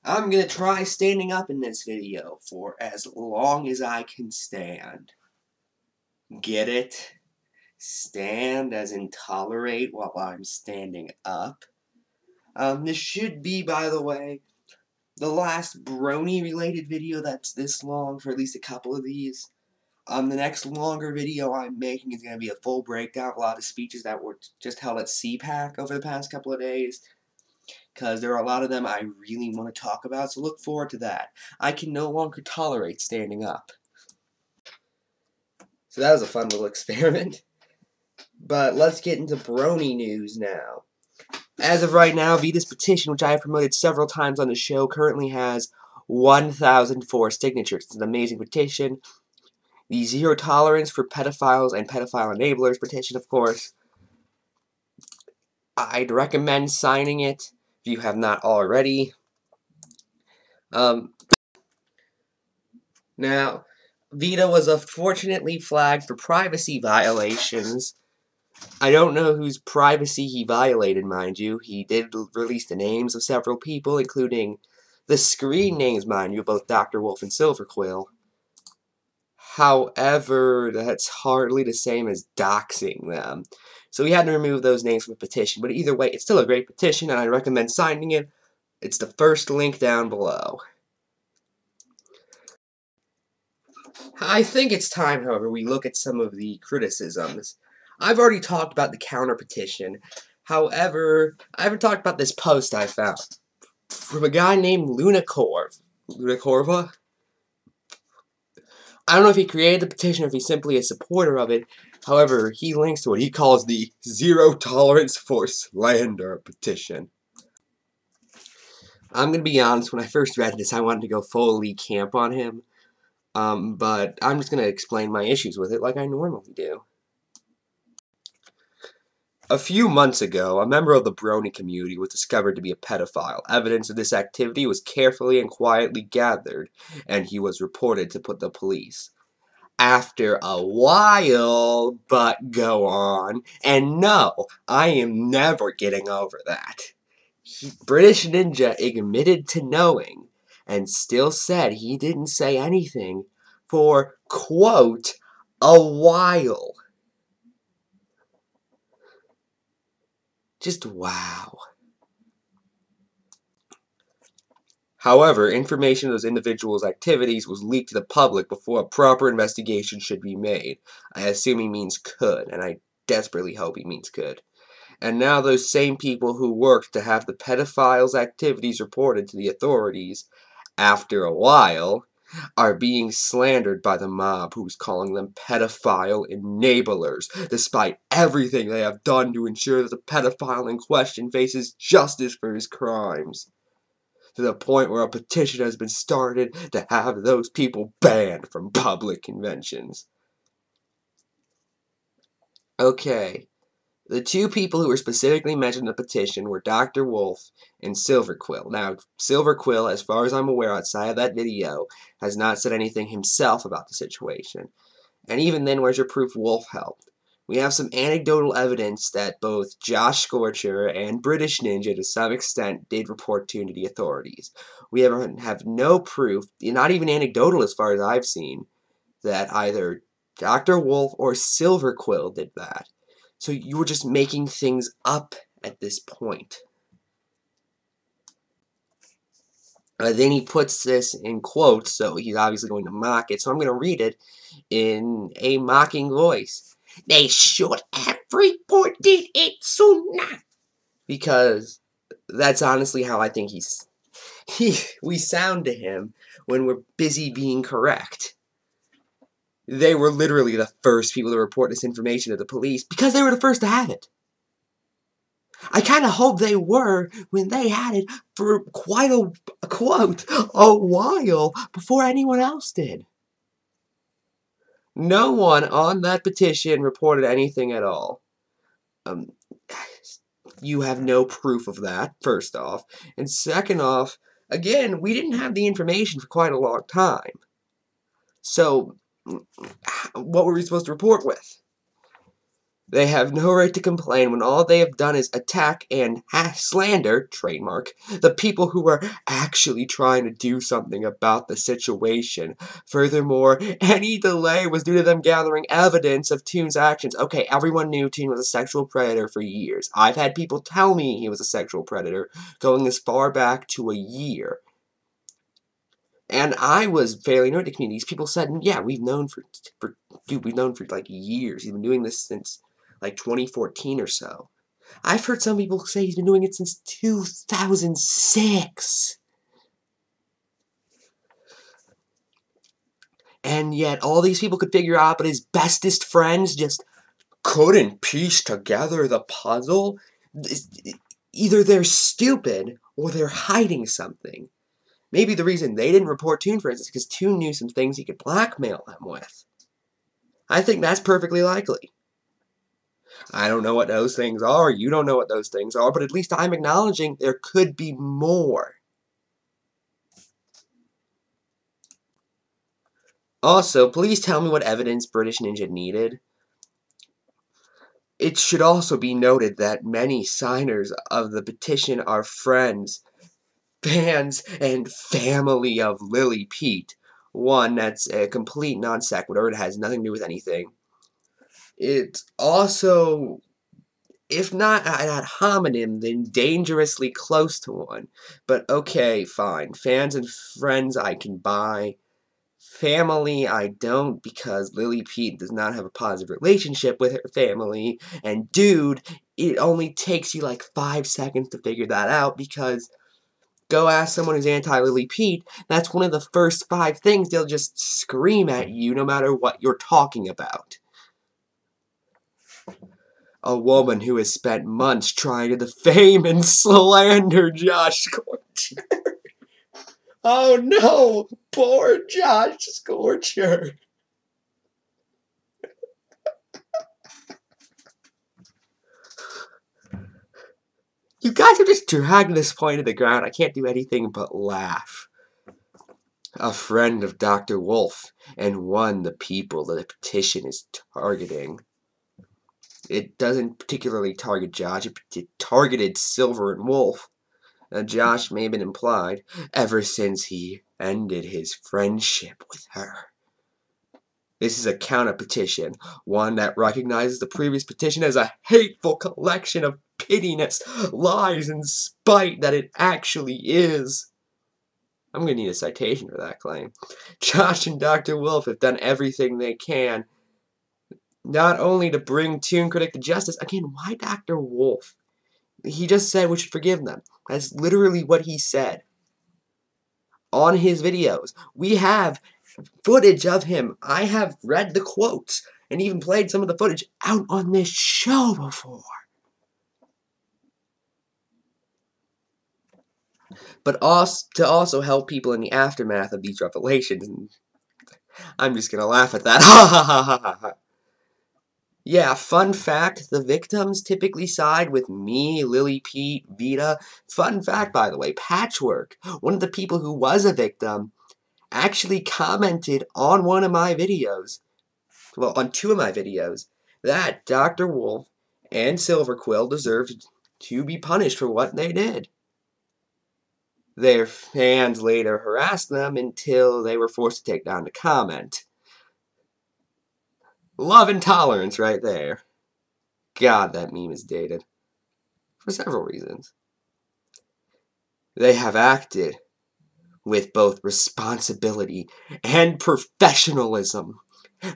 I'm gonna try standing up in this video for as long as I can stand. Get it? Stand as in tolerate while I'm standing up. This should be, by the way, the last brony related video that's this long for at least a couple of these. The next longer video I'm making is going to be a full breakdown of a lot of speeches that were just held at CPAC over the past couple of days, because there are a lot of them I really want to talk about, so look forward to that. I can no longer tolerate standing up. So that was a fun little experiment. But let's get into brony news now. As of right now, Vita's petition, which I have promoted several times on the show, currently has 1,004 signatures. It's an amazing petition. The Zero Tolerance for Pedophiles and Pedophile Enablers petition, of course. I'd recommend signing it if you have not already. Now, Vita was unfortunately flagged for privacy violations. I don't know whose privacy he violated, mind you. He did release the names of several people, including the screen names, mind you, both Dr. Wolf and Silverquill. However, that's hardly the same as doxing them. So he had to remove those names from the petition. But either way, it's still a great petition, and I recommend signing it. It's the first link down below. I think it's time, however, we look at some of the criticisms. I've already talked about the counter petition. However, I haven't talked about this post I found from a guy named Lunacorva? I don't know if he created the petition or if he's simply a supporter of it. However, he links to what he calls the Zero Tolerance for Slander petition. I'm going to be honest, when I first read this, I wanted to go fully camp on him. But I'm just going to explain my issues with it like I normally do. A few months ago, a member of the brony community was discovered to be a pedophile. Evidence of this activity was carefully and quietly gathered, and he was reported to the police. After a while, but go on, and no, I am never getting over that. British Ninja admitted to knowing, and still said he didn't say anything for, quote, a while. Just wow. However, information of those individuals' activities was leaked to the public before a proper investigation should be made. I assume he means could, and I desperately hope he means could. And now those same people who worked to have the pedophiles' activities reported to the authorities, after a while, are being slandered by the mob who's calling them pedophile enablers, despite everything they have done to ensure that the pedophile in question faces justice for his crimes. To the point where a petition has been started to have those people banned from public conventions. Okay. The two people who were specifically mentioned in the petition were Dr. Wolf and Silverquill. Now, Silverquill, as far as I'm aware outside of that video, has not said anything himself about the situation. And even then, where's your proof Wolf helped? We have some anecdotal evidence that both Josh Scorcher and British Ninja, to some extent, did report to the authorities. We have no proof, not even anecdotal as far as I've seen, that either Dr. Wolf or Silverquill did that. So you were just making things up at this point. Then he puts this in quotes, so he's obviously going to mock it. So I'm going to read it in a mocking voice. They should have reported it sooner. Because that's honestly how I think we sound to him when we're busy being correct. They were literally the first people to report this information to the police because they were the first to have it. I kind of hope they were when they had it for quite a quote, a while before anyone else did. No one on that petition reported anything at all. You have no proof of that, first off. And second off, again, we didn't have the information for quite a long time. So, what were we supposed to report with? They have no right to complain when all they have done is attack and slander, trademark, the people who are actually trying to do something about the situation. Furthermore, any delay was due to them gathering evidence of Toon's actions. Okay, everyone knew Toon was a sexual predator for years. I've had people tell me he was a sexual predator, going as far back to a year. And I was fairly new to communities. People said, yeah, we've known for like years. He's been doing this since like 2014 or so. I've heard some people say he's been doing it since 2006. And yet all these people could figure out, but his bestest friends just couldn't piece together the puzzle. Either they're stupid or they're hiding something. Maybe the reason they didn't report Toon, for instance, because Toon knew some things he could blackmail them with. I think that's perfectly likely. I don't know what those things are, you don't know what those things are, but at least I'm acknowledging there could be more. Also, please tell me what evidence British Ninja needed. It should also be noted that many signers of the petition are friends, fans, and family of Lily Pete. One, that's a complete non sequitur. It has nothing to do with anything. It's also, if not ad hominem, then dangerously close to one. But okay, fine. Fans and friends I can buy. Family I don't, because Lily Pete does not have a positive relationship with her family. And dude, it only takes you like 5 seconds to figure that out, because go ask someone who's anti-Lily Pete, that's one of the first 5 things they'll just scream at you no matter what you're talking about. A woman who has spent months trying to defame and slander Josh Scorcher. Oh no! Poor Josh Scorcher. You guys have just dragged this point to the ground. I can't do anything but laugh. A friend of Dr. Wolf, and one the people that the petition is targeting. It doesn't particularly target Josh, it targeted Silver and Wolf. Josh may have been implied, ever since he ended his friendship with her. This is a counter-petition, one that recognizes the previous petition as a hateful collection of pittiness, lies, and spite that it actually is. I'm going to need a citation for that claim. Josh and Dr. Wolf have done everything they can, not only to bring Toon Critic to justice. Again, why Dr. Wolf? He just said we should forgive them. That's literally what he said on his videos. We have footage of him. I have read the quotes and even played some of the footage out on this show before. But to also help people in the aftermath of these revelations, I'm just gonna laugh at that. Ha ha ha ha ha. Yeah, fun fact, the victims typically side with me, Lily Pete, Vita. Fun fact, by the way, Patchwork, one of the people who was a victim, actually commented on one of my videos, well, on 2 of my videos, that Dr. Wolf and Silverquill deserved to be punished for what they did. Their fans later harassed them until they were forced to take down the comment. Love and tolerance right there. God, that meme is dated. For several reasons. They have acted with both responsibility and professionalism,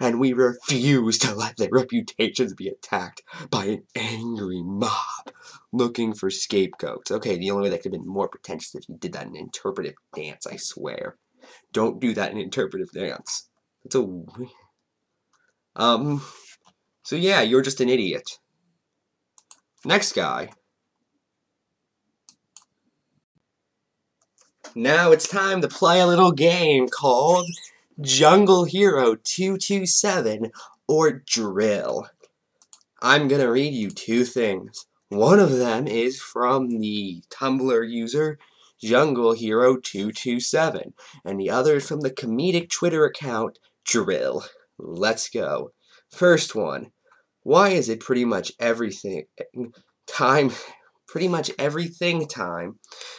and we refuse to let their reputations be attacked by an angry mob looking for scapegoats. Okay, the only way that could have been more pretentious if you did that in interpretive dance, I swear. Don't do that in interpretive dance. It's a... So yeah, you're just an idiot. Next guy. Now it's time to play a little game called Jungle Hero 227, or Drill. I'm gonna read you 2 things. One of them is from the Tumblr user Jungle Hero 227, and the other is from the comedic Twitter account Drill. Let's go. First one. Why is it pretty much everything time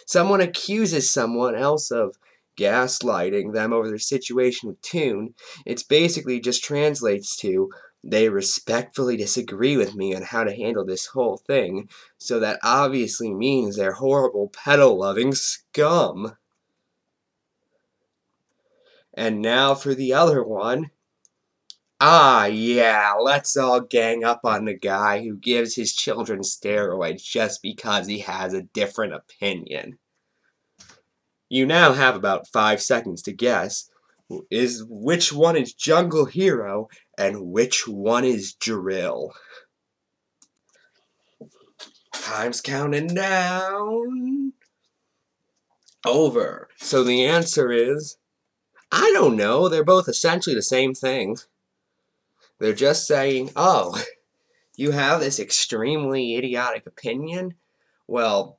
someone accuses someone else of gaslighting them over their situation with tune, it's basically just translates to they respectfully disagree with me on how to handle this whole thing, so that obviously means they're horrible pedo-loving scum. And now for the other one. Ah, yeah, let's all gang up on the guy who gives his children steroids just because he has a different opinion. You now have about 5 seconds to guess which one is Jungle Hero and which one is Drill. Time's counting down. Over. So the answer is, I don't know, they're both essentially the same thing. They're just saying, oh, you have this extremely idiotic opinion? Well,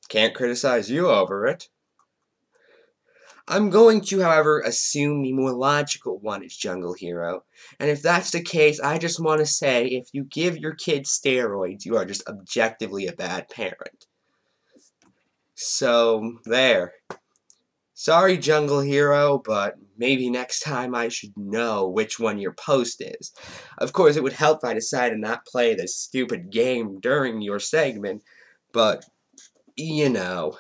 can't criticize you over it. I'm going to, however, assume the more logical one is Jungle Hero. And if that's the case, I just want to say, if you give your kid steroids, you are just objectively a bad parent. So, there. Sorry, Jungle Hero, but maybe next time I should know which one your post is. Of course, it would help if I decided to not play this stupid game during your segment, but, you know.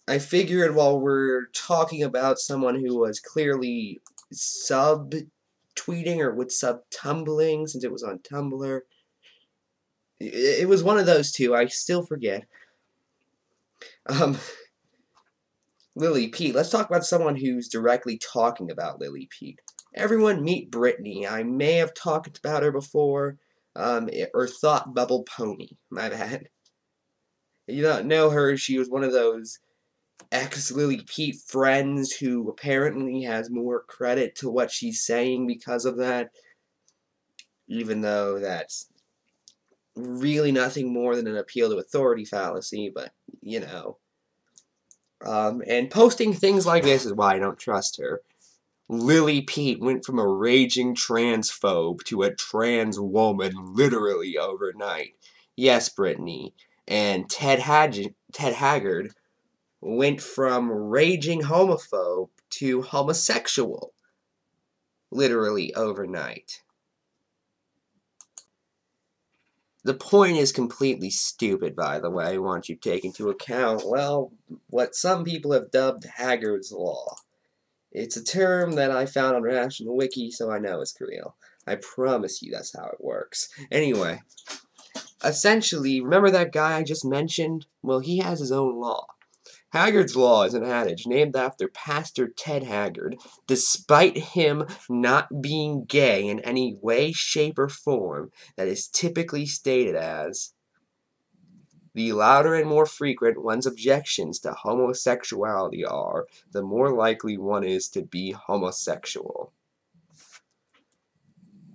I figured while we're talking about someone who was clearly sub-tweeting or with sub-tumbling, since it was on Tumblr, it was one of those two, I still forget. Lily Pete. Let's talk about someone who's directly talking about Lily Pete. Everyone meet Brittany. I may have talked about her before, or thought Bubble Pony. My bad. You don't know her, she was one of those ex-Lily Pete friends who apparently has more credit to what she's saying because of that, even though that's really nothing more than an appeal to authority fallacy, but, you know. And posting things like this is why I don't trust her. Lily Pete went from a raging transphobe to a trans woman literally overnight. Yes, Brittany. And Ted Haggard went from raging homophobe to homosexual literally overnight. The point is completely stupid, by the way, once you take into account, well, what some people have dubbed Haggard's Law. It's a term that I found on National Wiki, so I know it's real. I promise you that's how it works. Anyway, essentially, remember that guy I just mentioned? Well, he has his own law. Haggard's Law is an adage named after Pastor Ted Haggard, despite him not being gay in any way, shape, or form, that is typically stated as, the louder and more frequent one's objections to homosexuality are, the more likely one is to be homosexual.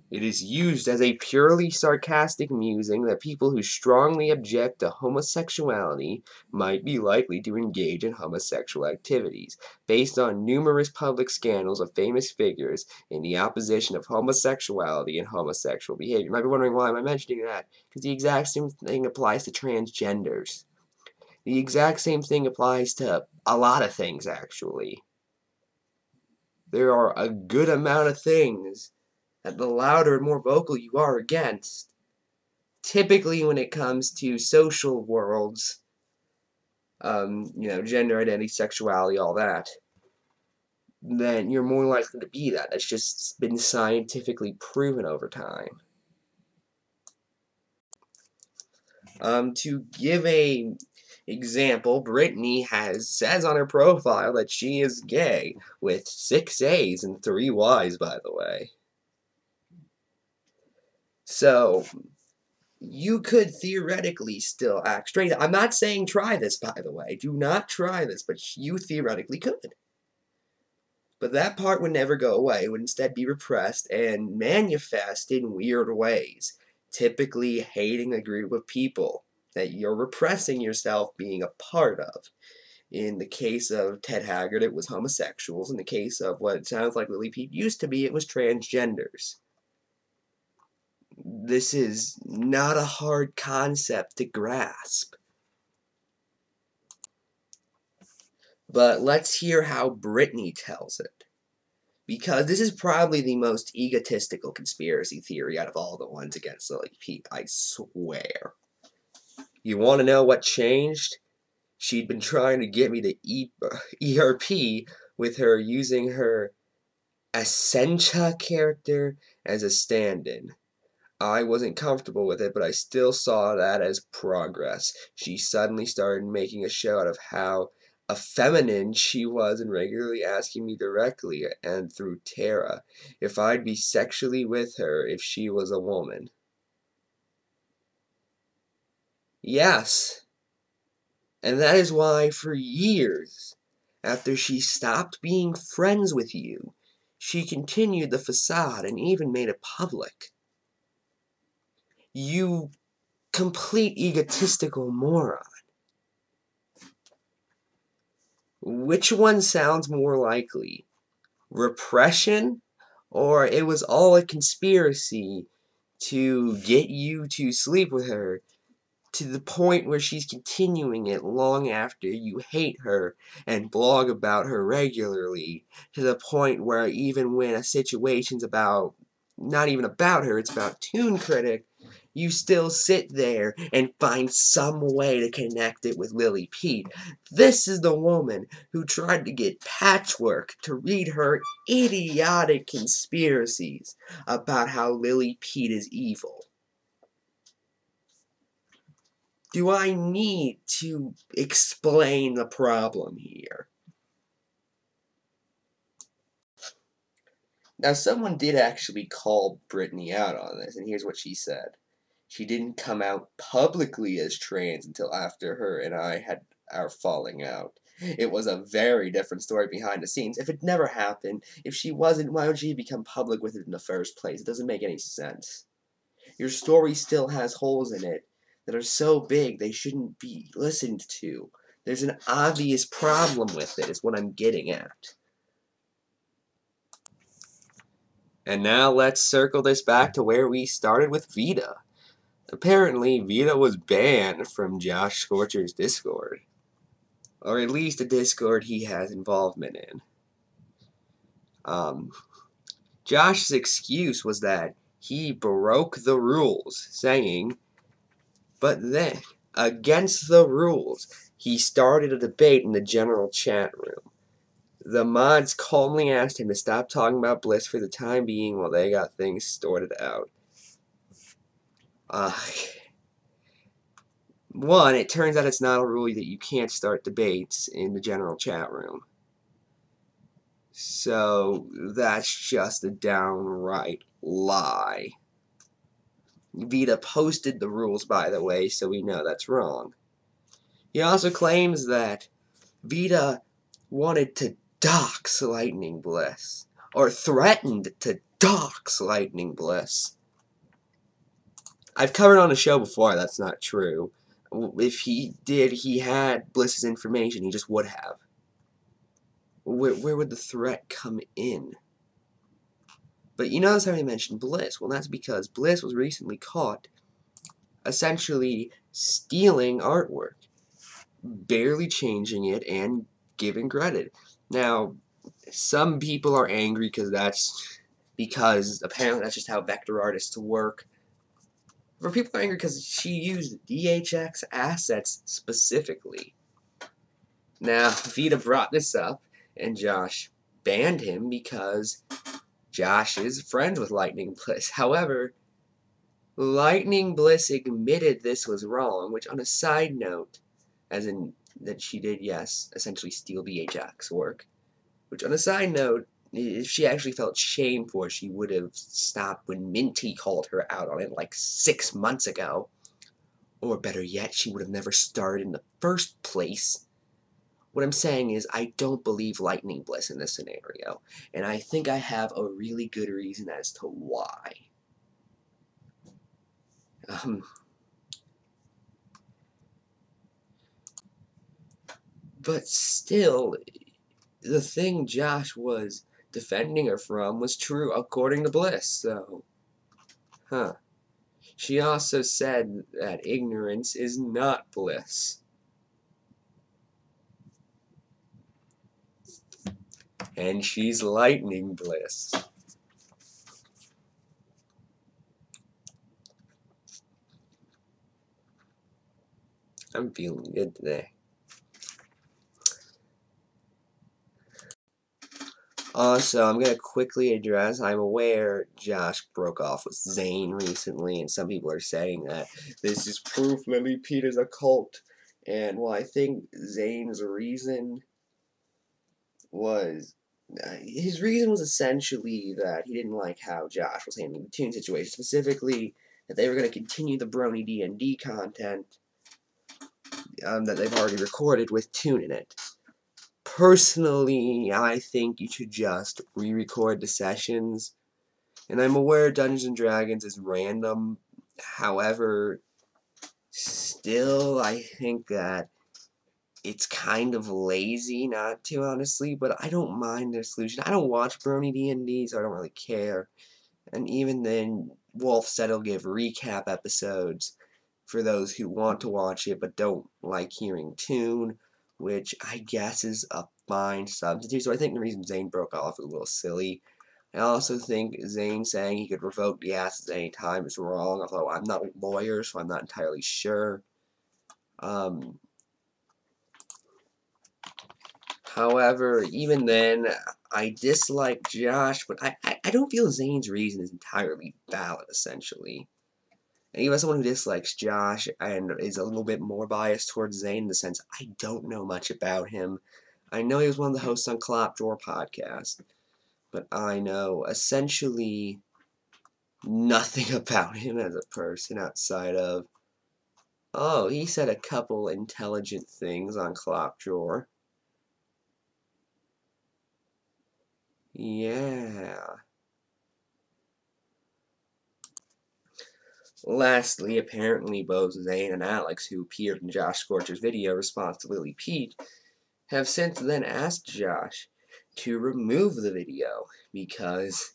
It is used as a purely sarcastic musing that people who strongly object to homosexuality might be likely to engage in homosexual activities, based on numerous public scandals of famous figures in the opposition of homosexuality and homosexual behavior. You might be wondering, why am I mentioning that? Because the exact same thing applies to transgenders. The exact same thing applies to a lot of things, actually. There are a good amount of things that the louder and more vocal you are against, typically when it comes to social worlds, gender identity, sexuality, all that, then you're more likely to be that. That's just been scientifically proven over time. To give a example, Brittany says on her profile that she is gay, with 6 A's and 3 Y's, by the way. So, you could theoretically still act straight. I'm not saying try this, by the way. Do not try this, but you theoretically could. But that part would never go away. It would instead be repressed and manifest in weird ways, typically hating a group of people that you're repressing yourself being a part of. In the case of Ted Haggard, it was homosexuals. In the case of what it sounds like Lily Pete used to be, it was transgenders. This is not a hard concept to grasp. But let's hear how Brittany tells it. Because this is probably the most egotistical conspiracy theory out of all the ones against Lily Pete, I swear. You want to know what changed? She'd been trying to get me to ERP with her using her Essentia character as a stand-in. I wasn't comfortable with it, but I still saw that as progress. She suddenly started making a show out of how effeminate she was and regularly asking me directly and through Tara if I'd be sexually with her if she was a woman. Yes, and that is why for years, after she stopped being friends with you, she continued the facade and even made it public. You complete egotistical moron. Which one sounds more likely? Repression? Or it was all a conspiracy to get you to sleep with her to the point where she's continuing it long after you hate her and blog about her regularly, to the point where even when a situation's about, not even about her, it's about Toon Critic, you still sit there and find some way to connect it with Lily Pete. This is the woman who tried to get Patchwork to read her idiotic conspiracies about how Lily Pete is evil. Do I need to explain the problem here? Now, someone did actually call Brittany out on this, and here's what she said. She didn't come out publicly as trans until after her and I had our falling out. It was a very different story behind the scenes. If it never happened, if she wasn't, why would she become public with it in the first place? It doesn't make any sense. Your story still has holes in it that are so big they shouldn't be listened to. There's an obvious problem with it, is what I'm getting at. And now let's circle this back to where we started with Vita. Apparently, Vita was banned from Josh Scorcher's Discord. Or at least a Discord he has involvement in. Josh's excuse was that he broke the rules, saying, but then, against the rules, he started a debate in the general chat room. The mods calmly asked him to stop talking about Bliss for the time being while they got things sorted out. One, it turns out it's not a rule that you can't start debates in the general chat room. So, that's just a downright lie. Vita posted the rules, by the way, so we know that's wrong. He also claims that Vita wanted to dox Lightning Bliss, or threatened to dox Lightning Bliss. I've covered on the show before that's not true. If he did, he had Bliss's information, he just would have. Where would the threat come in? But you notice how he mentioned Bliss. Well, that's because Bliss was recently caught essentially stealing artwork, barely changing it, and giving credit. Now, some people are angry because apparently that's just how vector artists work. For people are angry because she used DHX assets specifically. Now, Vita brought this up, and Josh banned him because Josh is friends with Lightning Bliss. However, Lightning Bliss admitted this was wrong, which on a side note, as in that she did, yes, essentially steal DHX work, which on a side note, if she actually felt shame for it, she would have stopped when Minty called her out on it like 6 months ago. Or better yet, she would have never started in the first place. What I'm saying is, I don't believe Lightning Bliss in this scenario, and I think I have a really good reason as to why. But still, the thing Josh was defending her from was true according to Bliss, so... Huh. She also said that ignorance is not bliss. And she's lightning bliss. I'm feeling good today. Also, I'm going to quickly address, I'm aware Josh broke off with Zane recently, and some people are saying that this is proof Lily Peter's a cult. And, well, I think Zane's reason was... his reason was essentially that he didn't like how Josh was handling the Toon situation, specifically that they were going to continue the brony D&D content that they've already recorded with Toon in it. Personally, I think you should just re-record the sessions, and I'm aware Dungeons & Dragons is random, however, still, I think that it's kind of lazy not to, honestly, but I don't mind their solution. I don't watch Brony D&D, so I don't really care. And even then, Wolf said he'll give recap episodes for those who want to watch it but don't like hearing Toon, which I guess is a fine substitute. So I think the reason Zane broke off is a little silly. I also think Zane saying he could revoke the assets at any time is wrong, although I'm not a lawyer, so I'm not entirely sure. However, even then, I dislike Josh, but I don't feel Zane's reason is entirely valid, essentially. And even as someone who dislikes Josh and is a little bit more biased towards Zane in the sense I don't know much about him. I know he was one of the hosts on Clap Drawer podcast, but I know essentially nothing about him as a person outside of, oh, he said a couple intelligent things on Clap Drawer. Yeah. Lastly, apparently both Zane and Alex, who appeared in Josh Scorcher's video response to Lily Pete, have since then asked Josh to remove the video because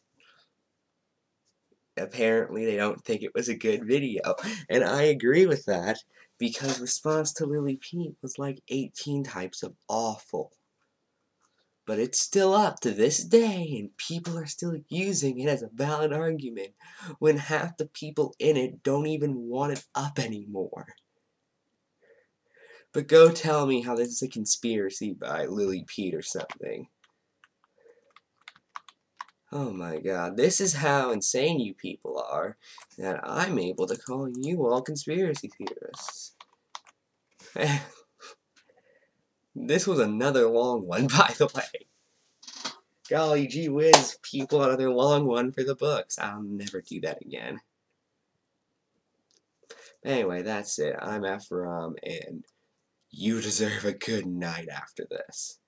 apparently they don't think it was a good video. And I agree with that because response to Lily Pete was like 18 types of awful. But it's still up to this day, and people are still using it as a valid argument when half the people in it don't even want it up anymore. But go tell me how this is a conspiracy by Lily Pete or something. Oh my god, this is how insane you people are, that I'm able to call you all conspiracy theorists. This was another long one, by the way. Golly gee whiz, people, another long one for the books. I'll never do that again. Anyway, that's it. I'm Ephrom, and you deserve a good night after this.